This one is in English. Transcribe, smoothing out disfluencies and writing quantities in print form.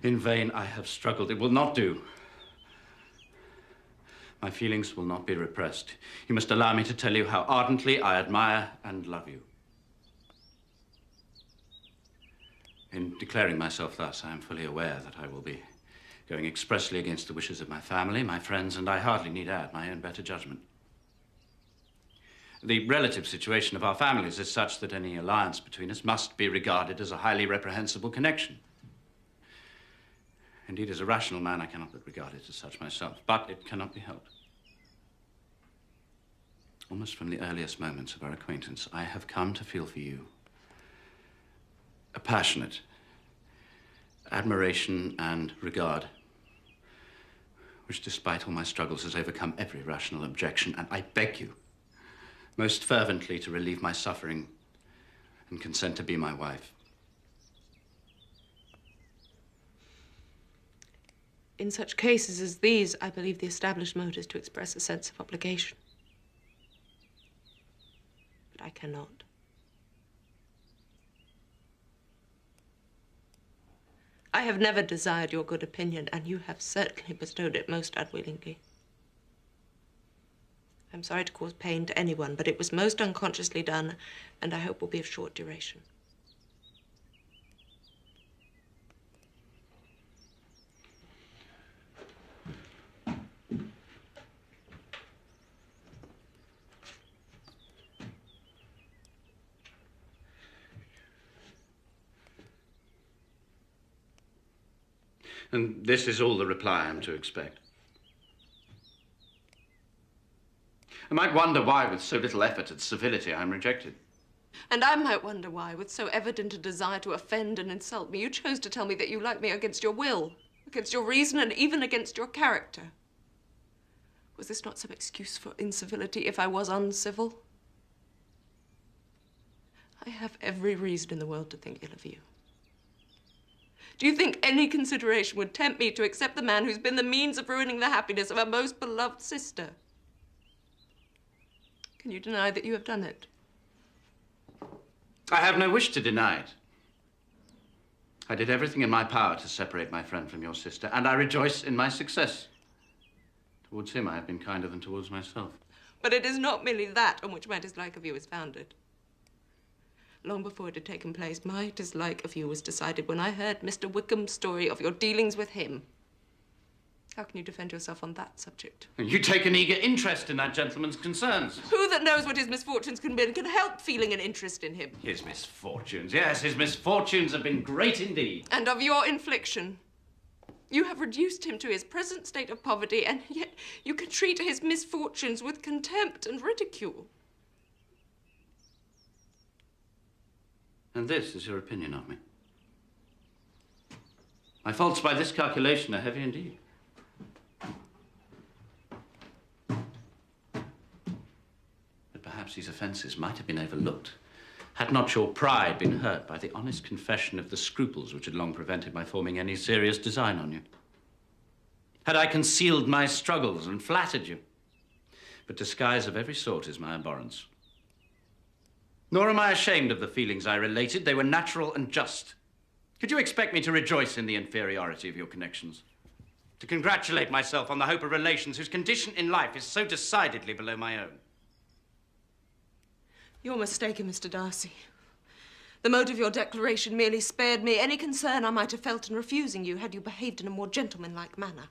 In vain I have struggled. It will not do. My feelings will not be repressed. You must allow me to tell you how ardently I admire and love you. In declaring myself thus, I am fully aware that I will be going expressly against the wishes of my family, my friends, and I hardly need add my own better judgment. The relative situation of our families is such that any alliance between us must be regarded as a highly reprehensible connection. Indeed, as a rational man, I cannot but regard it as such myself, but it cannot be helped. Almost from the earliest moments of our acquaintance, I have come to feel for you a passionate admiration and regard, which, despite all my struggles, has overcome every rational objection, and I beg you most fervently to relieve my suffering and consent to be my wife. In such cases as these, I believe the established mode is to express a sense of obligation. But I cannot. I have never desired your good opinion, and you have certainly bestowed it most unwillingly. I'm sorry to cause pain to anyone, but it was most unconsciously done, and I hope will be of short duration. And this is all the reply I'm to expect. I might wonder why, with so little effort at civility, I'm rejected. And I might wonder why, with so evident a desire to offend and insult me, you chose to tell me that you like me against your will, against your reason, and even against your character. Was this not some excuse for incivility if I was uncivil? I have every reason in the world to think ill of you. Do you think any consideration would tempt me to accept the man who's been the means of ruining the happiness of a most beloved sister? Can you deny that you have done it? I have no wish to deny it. I did everything in my power to separate my friend from your sister, and I rejoice in my success. Towards him, I have been kinder than towards myself. But it is not merely that on which my dislike of you is founded. Long before it had taken place, my dislike of you was decided when I heard Mr. Wickham's story of your dealings with him. How can you defend yourself on that subject? You take an eager interest in that gentleman's concerns. Who that knows what his misfortunes can be can help feeling an interest in him? His misfortunes, yes, his misfortunes have been great indeed. And of your infliction. You have reduced him to his present state of poverty, and yet you can treat his misfortunes with contempt and ridicule. And this is your opinion of me? My faults by this calculation are heavy indeed. But perhaps these offenses might have been overlooked had not your pride been hurt by the honest confession of the scruples which had long prevented my forming any serious design on you. Had I concealed my struggles and flattered you. But disguise of every sort is my abhorrence. Nor am I ashamed of the feelings I related. They were natural and just. Could you expect me to rejoice in the inferiority of your connections? To congratulate myself on the hope of relations whose condition in life is so decidedly below my own? You're mistaken, Mr. Darcy. The motive of your declaration merely spared me any concern I might have felt in refusing you had you behaved in a more gentlemanlike manner.